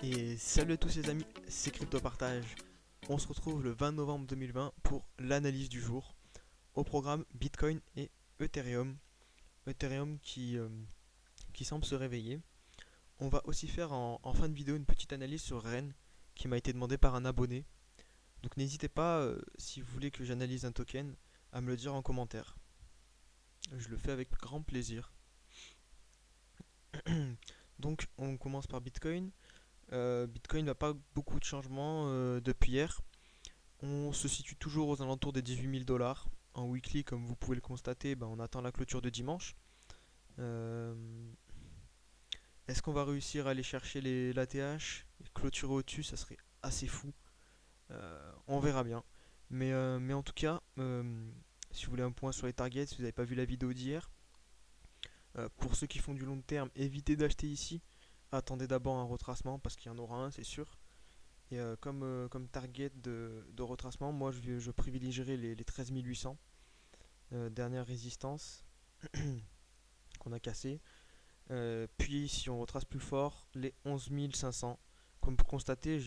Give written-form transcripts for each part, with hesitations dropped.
Et salut à tous les amis, c'est Crypto Partage. On se retrouve le 20 novembre 2020 pour l'analyse du jour. Au programme Bitcoin et Ethereum. Ethereum qui semble se réveiller. On va aussi faire en fin de vidéo une petite analyse sur REN qui m'a été demandée par un abonné. Donc n'hésitez pas, si vous voulez que j'analyse un token, à me le dire en commentaire. Je le fais avec grand plaisir. Donc on commence par Bitcoin. Bitcoin n'a pas beaucoup de changements depuis hier. On se situe toujours aux alentours des 18 000 $. En weekly, comme vous pouvez le constater, on attend la clôture de dimanche. Euh, Est-ce qu'on va réussir à aller chercher l'ATH et clôturer au-dessus? Ça serait assez fou. On verra bien. Mais en tout cas, si vous voulez un point sur les targets, si vous n'avez pas vu la vidéo d'hier, pour ceux qui font du long terme, évitez d'acheter ici. Attendez d'abord un retracement parce qu'il y en aura un, c'est sûr. Et comme target de retracement, moi je privilégierais les 13 800. Dernière résistance qu'on a cassée. Puis si on retrace plus fort, les 11 500. Comme vous constatez,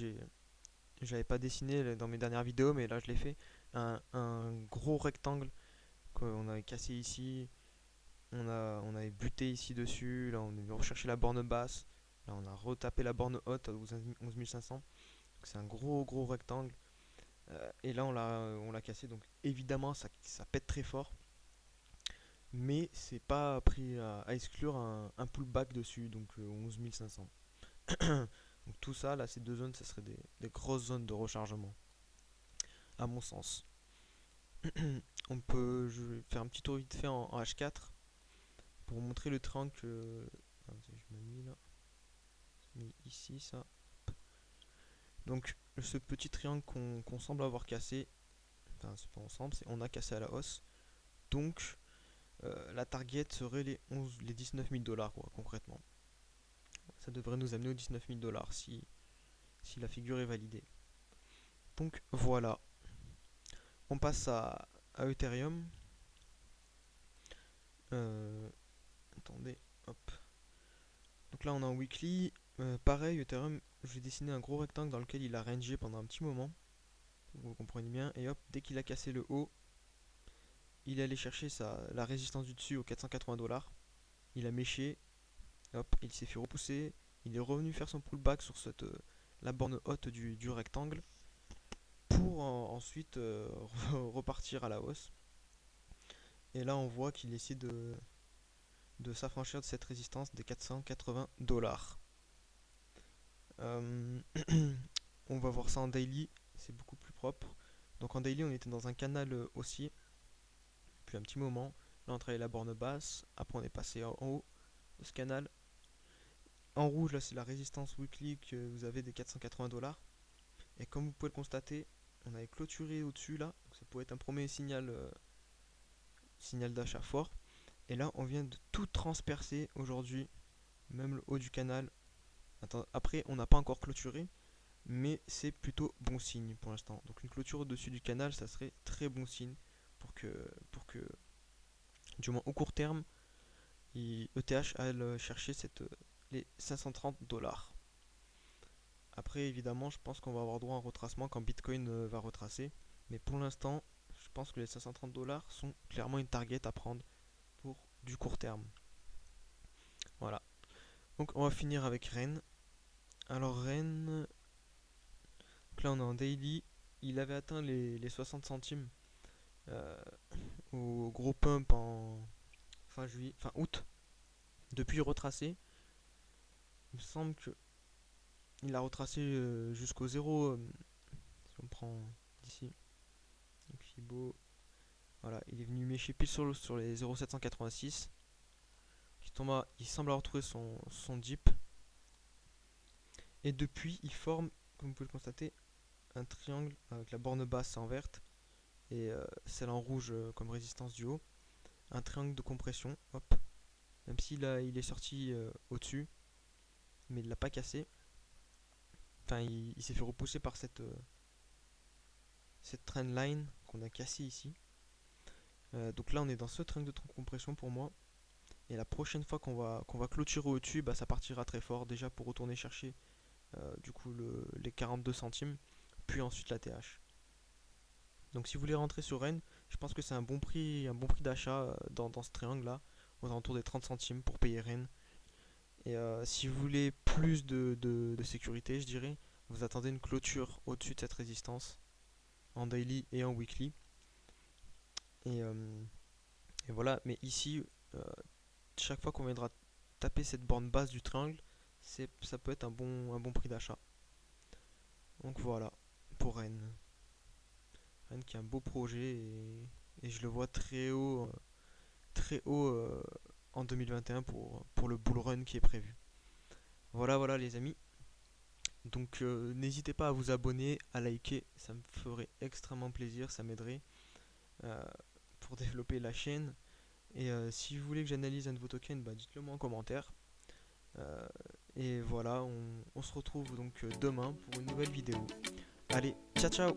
j'avais pas dessiné dans mes dernières vidéos, mais là je l'ai fait. Un gros rectangle qu'on avait cassé ici. On avait buté ici dessus. Là on est venu rechercher la borne basse. Là on a retapé la borne haute aux 11 500. C'est un gros rectangle. Et là on l'a cassé. Donc évidemment ça pète très fort. Mais c'est pas pris à exclure un pullback dessus, donc 11 500. Donc tout ça, là, ces deux zones, ça serait des grosses zones de rechargement, à mon sens. Je vais faire un petit tour vite fait en H4 pour vous montrer le triangle que. Je me mis là, je mis ici ça. Donc ce petit triangle qu'on semble avoir cassé, enfin c'est pas ensemble, c'est on a cassé à la hausse. Donc la target serait les 19 000 $, quoi, concrètement. Ça devrait nous amener aux 19 000 $ si la figure est validée. Donc voilà, on passe à Ethereum. Euh, Attendez, hop. Donc là on est en weekly. Pareil, Ethereum, je vais dessiner un gros rectangle dans lequel il a rangé pendant un petit moment. Vous comprenez bien. Et hop, dès qu'il a cassé le haut, il est allé chercher la résistance du dessus aux 480 $. Il a méché. Hop, il s'est fait repousser. Il est revenu faire son pullback sur la borne haute du rectangle pour ensuite repartir à la hausse. Et là, on voit qu'il essaie de s'affranchir de cette résistance des 480 $. Euh, on va voir ça en daily, c'est beaucoup plus propre. Donc en daily, on était dans un canal haussier depuis un petit moment. Là, on travaillait la borne basse. Après, on est passé en haut de ce canal. En rouge, là, c'est la résistance weekly que vous avez des 480 $. Et comme vous pouvez le constater, on avait clôturé au-dessus là. Donc ça pourrait être un premier signal d'achat fort. Et là, on vient de tout transpercer aujourd'hui, même le haut du canal. Après, on n'a pas encore clôturé, mais c'est plutôt bon signe pour l'instant. Donc une clôture au-dessus du canal, ça serait très bon signe pour que du moins au court terme, ETH aille chercher les 530 $. Après, évidemment, je pense qu'on va avoir droit à un retracement quand Bitcoin va retracer. Mais pour l'instant, je pense que les 530 $ sont clairement une target à prendre pour du court terme. Voilà. Donc on va finir avec REN. Alors REN, donc là on est en daily. Il avait atteint les 60 centimes euh, au gros pump en fin août. Depuis retracé, il me semble que il a retracé jusqu'au zéro. Si on prend d'ici, donc Fibo, voilà, il est venu mécher pile sur les 0,786. Il semble avoir retrouvé son dip. Et depuis, il forme, comme vous pouvez le constater, un triangle avec la borne basse en verte et celle en rouge comme résistance du haut. Un triangle de compression, hop. Même s'il il est sorti au-dessus, mais il l'a pas cassé. Enfin, il s'est fait repousser par cette trendline qu'on a cassé ici. Donc là, on est dans ce triangle de compression pour moi. Et la prochaine fois qu'on va clôturer au-dessus, ça partira très fort. Déjà pour retourner chercher du coup les 42 centimes, puis ensuite la TH. Donc si vous voulez rentrer sur Rennes, je pense que c'est un bon prix d'achat dans ce triangle là, aux alentours des 30 centimes pour payer Rennes. Et si vous voulez plus de sécurité, je dirais, vous attendez une clôture au-dessus de cette résistance, en daily et en weekly. Et, euh, et voilà, mais ici, euh, chaque fois qu'on viendra taper cette borne basse du triangle, ça peut être un bon prix d'achat. Donc voilà, pour Rennes. Rennes qui est un beau projet et je le vois très haut en 2021 pour le bull run qui est prévu. Voilà, voilà les amis. Donc n'hésitez pas à vous abonner, à liker, ça me ferait extrêmement plaisir, ça m'aiderait euh, pour développer la chaîne. Et si vous voulez que j'analyse un de vos tokens, bah, dites-le moi en commentaire. Euh, et voilà, on se retrouve donc demain pour une nouvelle vidéo. Allez, ciao ciao!